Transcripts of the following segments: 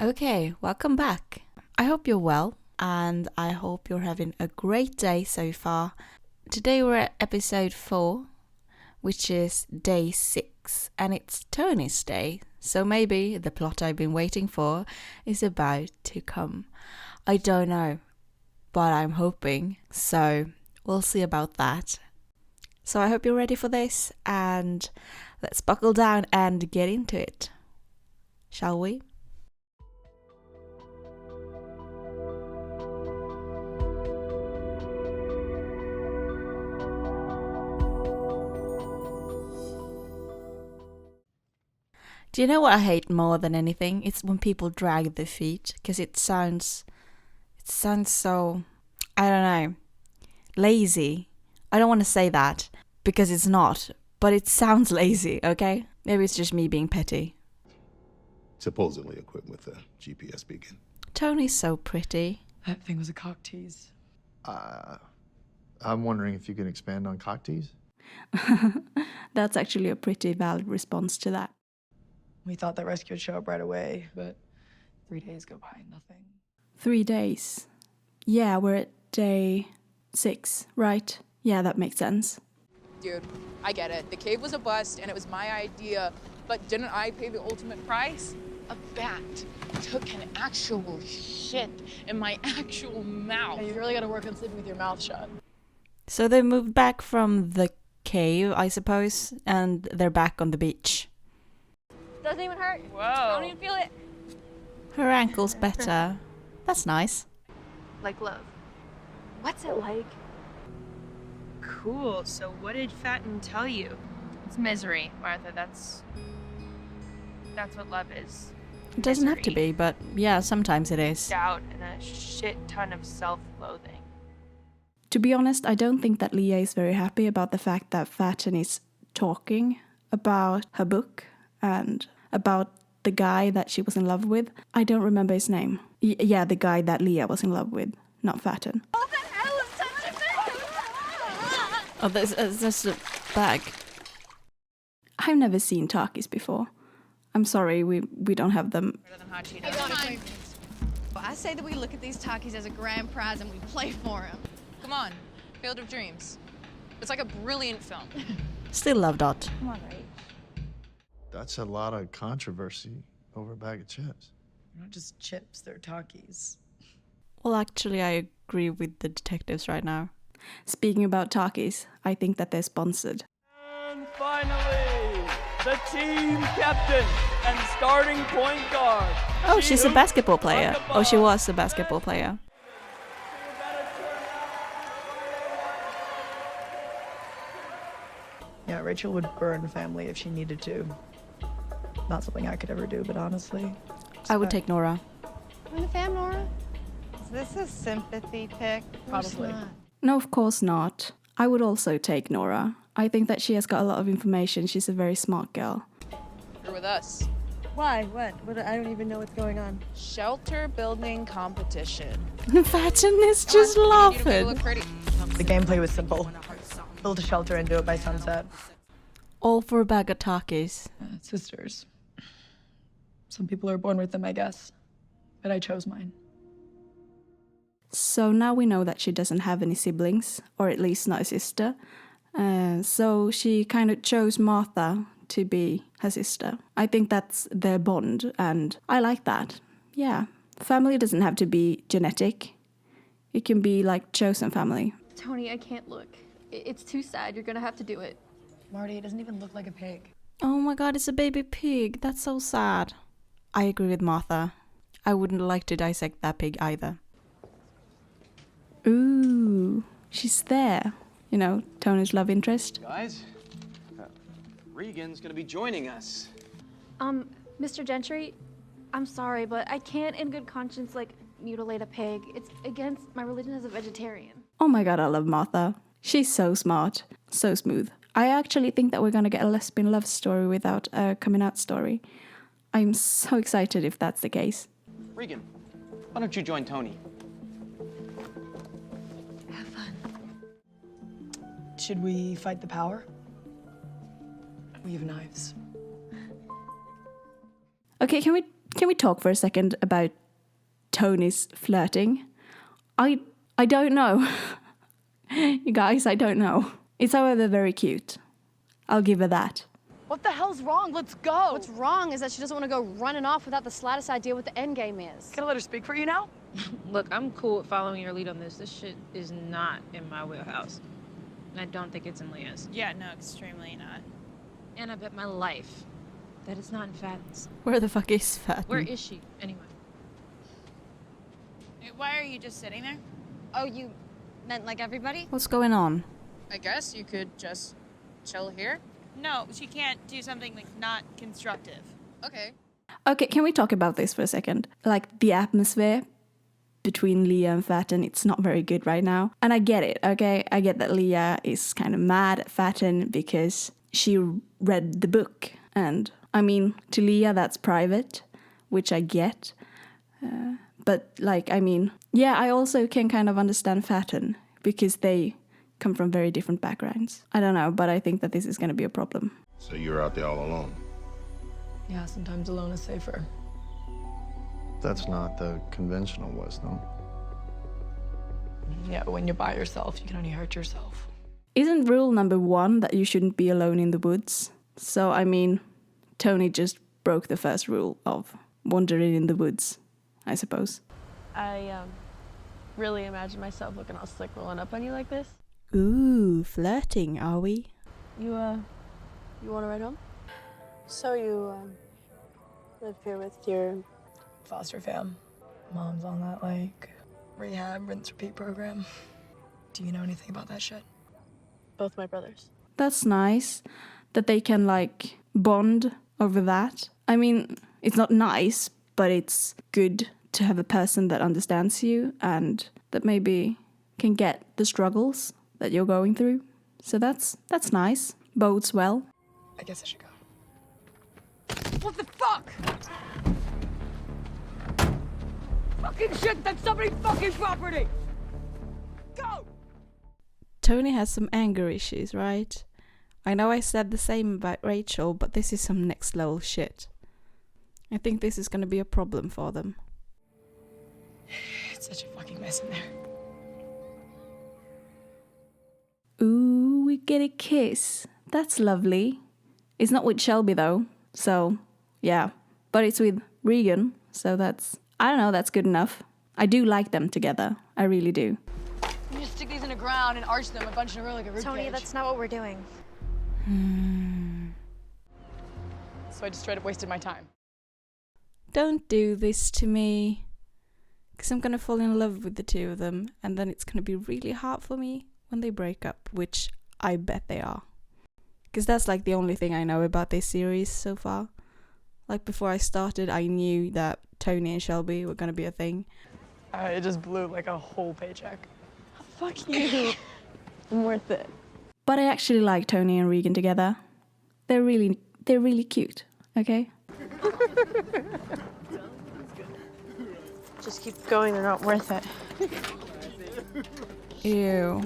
Okay, welcome back. I hope you're well and I hope you're having a great day so far. Today we're at episode 4, which is day 6, and it's Tony's day, so maybe the plot I've been waiting for is about to come. I don't know, but I'm hoping, so we'll see about that. So I hope you're ready for this, and let's buckle down and get into it. Shall we? Do you know what I hate more than anything? It's when people drag their feet, because it sounds so, I don't know, lazy. I don't want to say that, because it's not, but it sounds lazy, okay? Maybe it's just me being petty. Supposedly equipped with a GPS beacon. Tony's so pretty. That thing was a cock tease. I'm wondering if you can expand on cock tease? That's actually a pretty valid response to that. We thought that rescue would show up right away, but 3 days go by, nothing. 3 days. Yeah, we're at day 6, right? Yeah, that makes sense. Dude, I get it. The cave was a bust and it was my idea, but didn't I pay the ultimate price? A bat took an actual shit in my actual mouth. Hey, you really gotta work on sleeping with your mouth shut. So they moved back from the cave, I suppose, and they're back on the beach. Doesn't even hurt. Whoa. I don't even feel it. Her ankle's better. That's nice. Like love. What's it like? Cool. So what did Fatten tell you? It's misery, Martha. That's what love is. It doesn't have to be, but yeah, sometimes it is. Doubt and a shit ton of self-loathing. To be honest, I don't think that Leah is very happy about the fact that Fatten is talking about her book and about the guy that she was in love with. I don't remember his name. Yeah, the guy that Leah was in love with, not Fatten. What the hell is such a thing? Oh, there's a bag. I've never seen Takis before. I'm sorry, we don't have them. Better than hot Cheetos. I say that we look at these Takis as a grand prize and we play for them. Come on, Field of Dreams. It's like a brilliant film. Still love Dot. Come on, right? That's a lot of controversy over a bag of chips. They're not just chips, they're Takis. Well, actually, I agree with the detectives right now. Speaking about Takis, I think that they're sponsored. And finally, the team captain and starting point guard. Oh, she's a basketball player. Oh, she was a basketball player. Yeah, Rachel would burn family if she needed to. Not something I could ever do, but honestly. I would take Nora. I'm the fam, Nora. Is this a sympathy pick? Probably. No, of course not. I would also take Nora. I think that she has got a lot of information. She's a very smart girl. You're with us. Why? What? I don't even know what's going on. Shelter building competition. Fatten is just You laughing. look pretty. The gameplay was simple. Build a shelter and do it by sunset. All for a bag of Takis. Sisters. Some people are born with them, I guess. But I chose mine. So now we know that she doesn't have any siblings, or at least not a sister. So she kind of chose Martha to be her sister. I think that's their bond, and I like that. Yeah, family doesn't have to be genetic. It can be like chosen family. Tony, I can't look. It's too sad. You're gonna have to do it. Marty, it doesn't even look like a pig. Oh my god, it's a baby pig. That's so sad. I agree with Martha. I wouldn't like to dissect that pig either. Ooh, she's there. You know, Tony's love interest. Guys, Regan's gonna be joining us. Mr. Gentry, I'm sorry, but I can't in good conscience, mutilate a pig. It's against my religion as a vegetarian. Oh my god, I love Martha. She's so smart, so smooth. I actually think that we're gonna get a lesbian love story without a coming out story. I'm so excited if that's the case. Regan, why don't you join Tony? Have fun. Should we fight the power? We have knives. Okay, can we talk for a second about Tony's flirting? I don't know. You guys, I don't know. It's however very cute. I'll give her that. What the hell's wrong? Let's go. What's wrong is that she doesn't want to go running off without the slightest idea what the end game is. Gonna let her speak for you now? Look, I'm cool with following your lead on this. This shit is not in my wheelhouse. And I don't think it's in Leah's. Yeah, no, extremely not. And I bet my life that it's not in Fatten's. Where the fuck is Fatten? Where is she, anyway? Why are you just sitting there? Oh, you meant like everybody? What's going on? I guess you could just chill here. No, she can't do something like not constructive. Okay. Okay, can we talk about this for a second? Like, the atmosphere between Leah and Fatten, it's not very good right now. And I get it, okay? I get that Leah is kind of mad at Fatten because she read the book. And, I mean, to Leah, that's private, which I get. But, like, I mean, yeah, I also can kind of understand Fatten because they come from very different backgrounds. I don't know, but I think that this is going to be a problem. So you're out there all alone? Yeah, sometimes alone is safer. That's not the conventional wisdom. Yeah, when you're by yourself, you can only hurt yourself. Isn't rule number 1 that you shouldn't be alone in the woods? So, I mean, Tony just broke the first rule of wandering in the woods, I suppose. I really imagine myself looking all slick rolling up on you like this. Ooh, flirting, are we? You want to ride home? So you live here with your Foster fam. Mom's on that, like, rehab, rinse, repeat program. Do you know anything about that shit? both my brothers. That's nice that they can, like, bond over that. I mean, it's not nice, but it's good to have a person that understands you and that maybe can get the struggles that you're going through. So that's nice. Bodes well. I guess I should go. What the fuck? Fucking shit, that's somebody's fucking property! Go! Tony has some anger issues, right? I know I said the same about Rachel, but this is some next level shit. I think this is gonna be a problem for them. It's such a fucking mess in there. Ooh, we get a kiss. That's lovely. It's not with Shelby though, so yeah. But it's with Regan, so that's, I don't know, that's good enough. I do like them together. I really do. You just stick these in the ground and arch them a bunch in a row like a ribcage. Tony, that's not what we're doing. So I just straight up wasted my time. Don't do this to me. Because I'm gonna fall in love with the two of them, and then it's gonna be really hard for me when they break up, which I bet they are. Because that's like the only thing I know about this series so far. Like before I started, I knew that Tony and Shelby were gonna be a thing. It just blew like a whole paycheck. Fuck you. I'm worth it. But I actually like Tony and Regan together. They're really cute, okay? Just keep going, they're not worth it. Ew.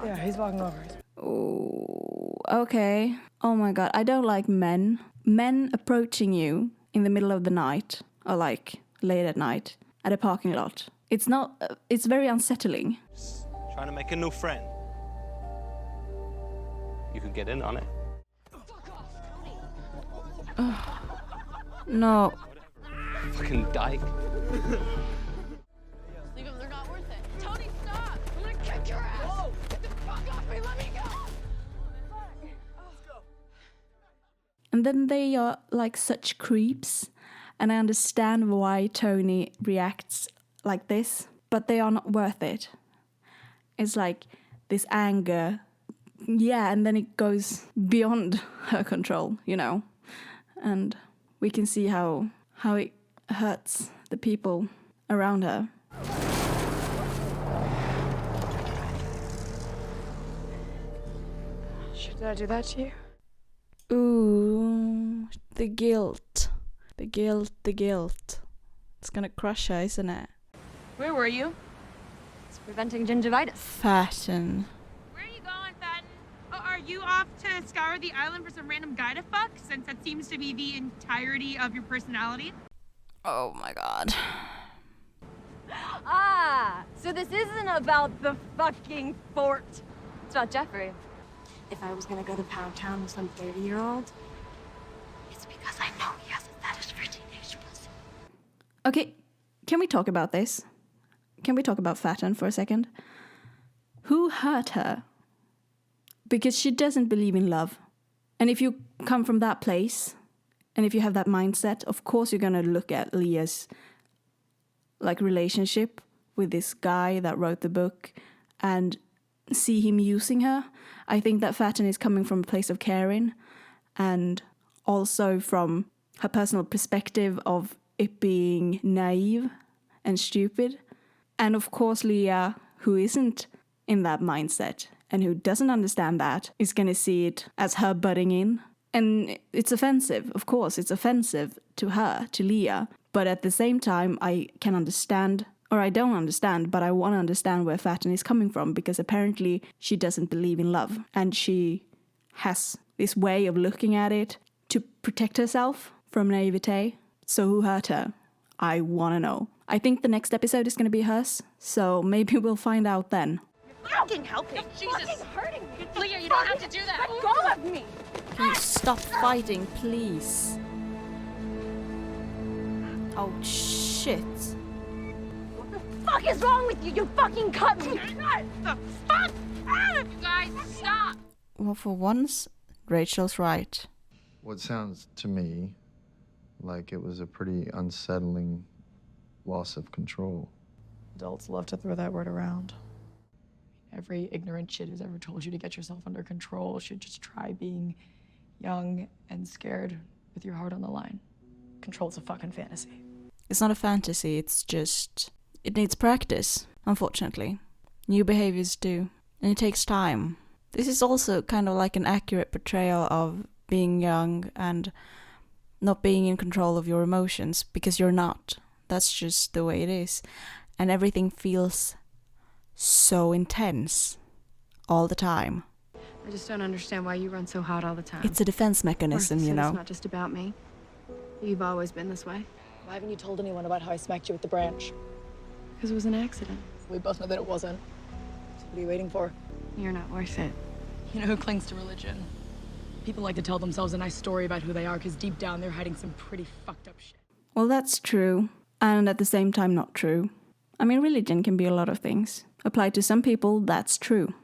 Yeah, he's walking over. Oh, okay. Oh my god, I don't like men. Men approaching you in the middle of the night, or like late at night, at a parking lot. It's not, it's very unsettling. Just trying to make a new friend. You could get in on it. No. Fucking dyke. Leave them, they're not worth it. Tony, stop! I'm gonna kick your ass! Whoa! Get the fuck off me, let me go! And then they are like such creeps, and I understand why Tony reacts like this, but they are not worth it. It's like this anger, yeah, and then it goes beyond her control, you know, and we can see how it hurts the people around her. Did I do that to you? Ooh, the guilt. The guilt. It's gonna crush her, isn't it? Where were you? It's preventing gingivitis. Fatten. Where are you going, Fatten? Oh, are you off to scour the island for some random guy to fuck, since that seems to be the entirety of your personality? Oh my god. Ah, so this isn't about the fucking fort. It's about Jeffrey. If I was gonna go to Pound Town with some 30-year-old, it's because I know he has a fetish for teenage pussy. Okay, can we talk about this? Can we talk about Fatten for a second? Who hurt her? Because she doesn't believe in love. And if you come from that place, and if you have that mindset, of course you're gonna look at Leah's relationship with this guy that wrote the book and see him using her. I think that Fatten is coming from a place of caring and also from her personal perspective of it being naive and stupid. And of course Leah, who isn't in that mindset and who doesn't understand that, is going to see it as her butting in. And it's offensive, of course, it's offensive to her, to Leah. But at the same time, I can understand, or I don't understand, but I want to understand where Fatten is coming from, because apparently she doesn't believe in love. And she has this way of looking at it to protect herself from naivete. So who hurt her? I want to know. I think the next episode is going to be hers, so maybe we'll find out then. Fucking helping. Jesus. Hurting me. Leah, you don't have to do that. Let go of me. Can you stop fighting, please? Oh, shit. What the fuck is wrong with you? You fucking cut me. What the fuck? You guys, stop. Well, for once, Rachel's right. What sounds to me like it was a pretty unsettling loss of control. Adults love to throw that word around. Every ignorant shit who's ever told you to get yourself under control should just try being young and scared with your heart on the line. Control's a fucking fantasy. It's not a fantasy, it's just... it needs practice, unfortunately. New behaviors do, and it takes time. This is also kind of like an accurate portrayal of being young and not being in control of your emotions, because you're not. That's just the way it is. And everything feels so intense all the time. I just don't understand why you run so hot all the time. It's a defense mechanism, you know. It's not just about me. You've always been this way. Why haven't you told anyone about how I smacked you with the branch? Because it was an accident. We both know that it wasn't. So what are you waiting for? You're not worth it. You know who clings to religion? People like to tell themselves a nice story about who they are, because deep down they're hiding some pretty fucked up shit. Well, that's true, and at the same time not true. I mean, religion can be a lot of things. Applied to some people, that's true.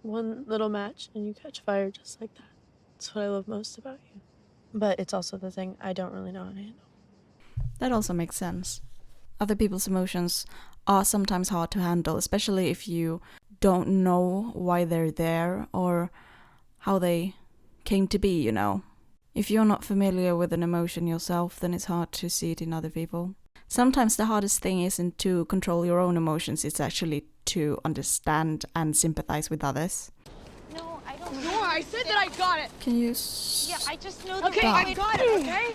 One little match and you catch fire just like that. That's what I love most about you. But it's also the thing I don't really know how to handle. That also makes sense. Other people's emotions are sometimes hard to handle, especially if you don't know why they're there or how they came to be, you know. If you're not familiar with an emotion yourself, then it's hard to see it in other people. Sometimes the hardest thing isn't to control your own emotions, it's actually to understand and sympathize with others. No, I don't No, I said that I got it. Can you Yeah, I just know the Okay, I got it, okay?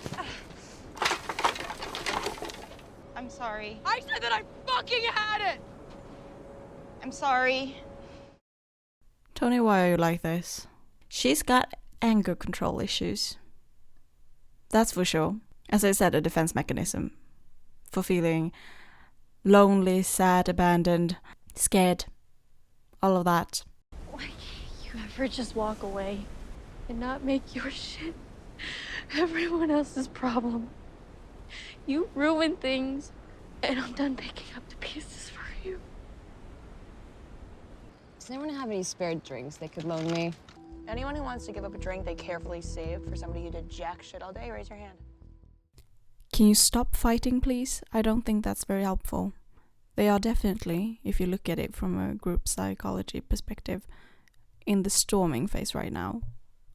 I'm sorry. I said that I fucking had it! I'm sorry. Tony, why are you like this? She's got anger control issues. That's for sure. As I said, a defense mechanism for feeling lonely, sad, abandoned, scared, all of that. Why can't you ever just walk away and not make your shit everyone else's problem? You ruin things, and I'm done picking up the pieces for you. Does anyone have any spare drinks they could loan me? Anyone who wants to give up a drink they carefully saved for somebody who did jack shit all day, raise your hand. Can you stop fighting, please? I don't think that's very helpful. They are definitely, if you look at it from a group psychology perspective, in the storming phase right now.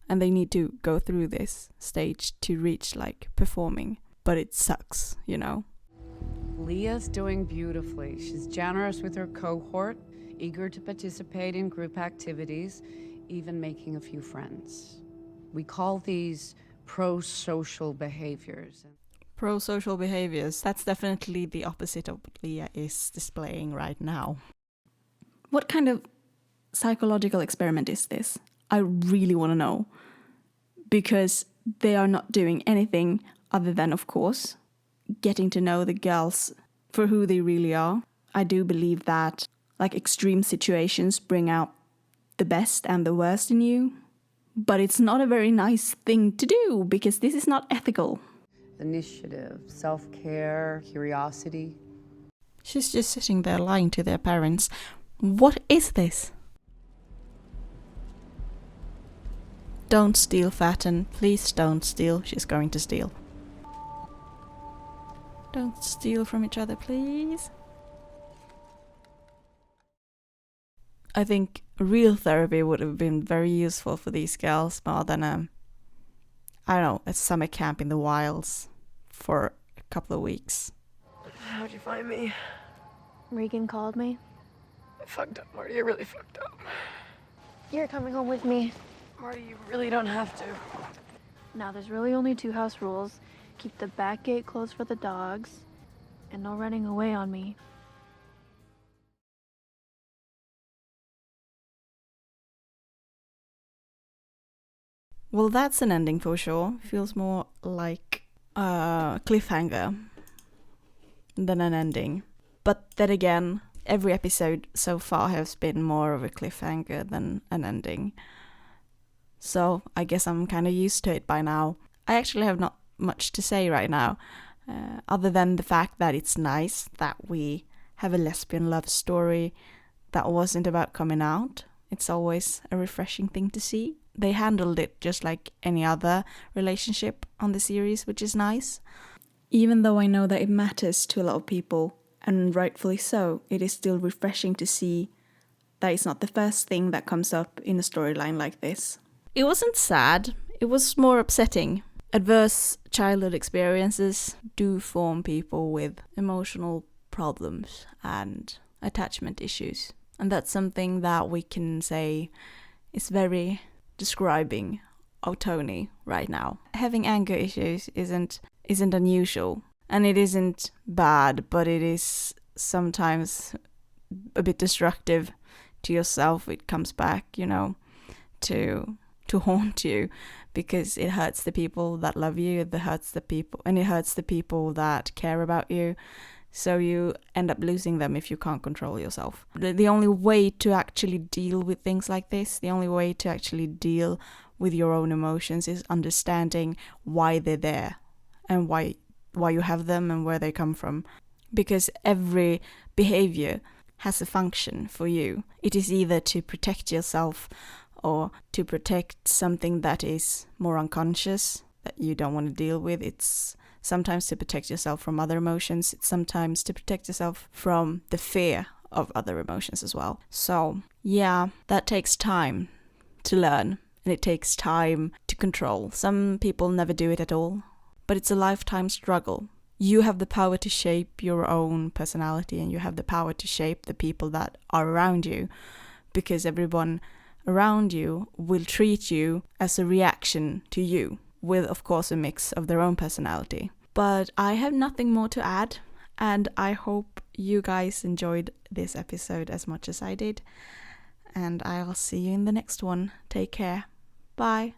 And they need to go through this stage to reach, like, performing. But it sucks, you know? Leah's doing beautifully. She's generous with her cohort, eager to participate in group activities, even making a few friends. We call these pro-social behaviors. Pro-social behaviors, that's definitely the opposite of what Leah is displaying right now. What kind of psychological experiment is this? I really want to know. Because they are not doing anything other than, of course, getting to know the girls for who they really are. I do believe that like extreme situations bring out the best and the worst in you. But it's not a very nice thing to do because this is not ethical. Initiative, self-care, curiosity. She's just sitting there lying to their parents. What is this? Don't steal, Fatten. Please don't steal. She's going to steal. Don't steal from each other, please. I think real therapy would have been very useful for these girls more than I don't know, a summer camp in the wilds for a couple of weeks. How'd you find me? Regan called me. I fucked up, Marty. I really fucked up. You're coming home with me. Marty, you really don't have to. Now, there's really only 2 house rules. Keep the back gate closed for the dogs, and no running away on me. Well, that's an ending for sure. Feels more like a cliffhanger than an ending. But then again, every episode so far has been more of a cliffhanger than an ending. So I guess I'm kind of used to it by now. I actually have not much to say right now, other than the fact that it's nice that we have a lesbian love story that wasn't about coming out. It's always a refreshing thing to see. They handled it just like any other relationship on the series, which is nice. Even though I know that it matters to a lot of people, and rightfully so, it is still refreshing to see that it's not the first thing that comes up in a storyline like this. It wasn't sad, it was more upsetting. Adverse childhood experiences do form people with emotional problems and attachment issues. And that's something that we can say is very describing of Tony right now. Having anger issues isn't unusual, and it isn't bad, but it is sometimes a bit destructive to yourself. It comes back, to haunt you, because it hurts the people that love you, it hurts the people that care about you. So you end up losing them if you can't control yourself. The only way to actually deal with things like this, the only way to actually deal with your own emotions is understanding why they're there and why you have them and where they come from. Because every behavior has a function for you. It is either to protect yourself or to protect something that is more unconscious that you don't want to deal with. It's sometimes to protect yourself from other emotions. It's sometimes to protect yourself from the fear of other emotions as well. So, yeah, that takes time to learn, and it takes time to control. Some people never do it at all, but it's a lifetime struggle. You have the power to shape your own personality, and you have the power to shape the people that are around you, because everyone around you will treat you as a reaction to you, with, of course, a mix of their own personality. But I have nothing more to add, and I hope you guys enjoyed this episode as much as I did. And I'll see you in the next one. Take care. Bye.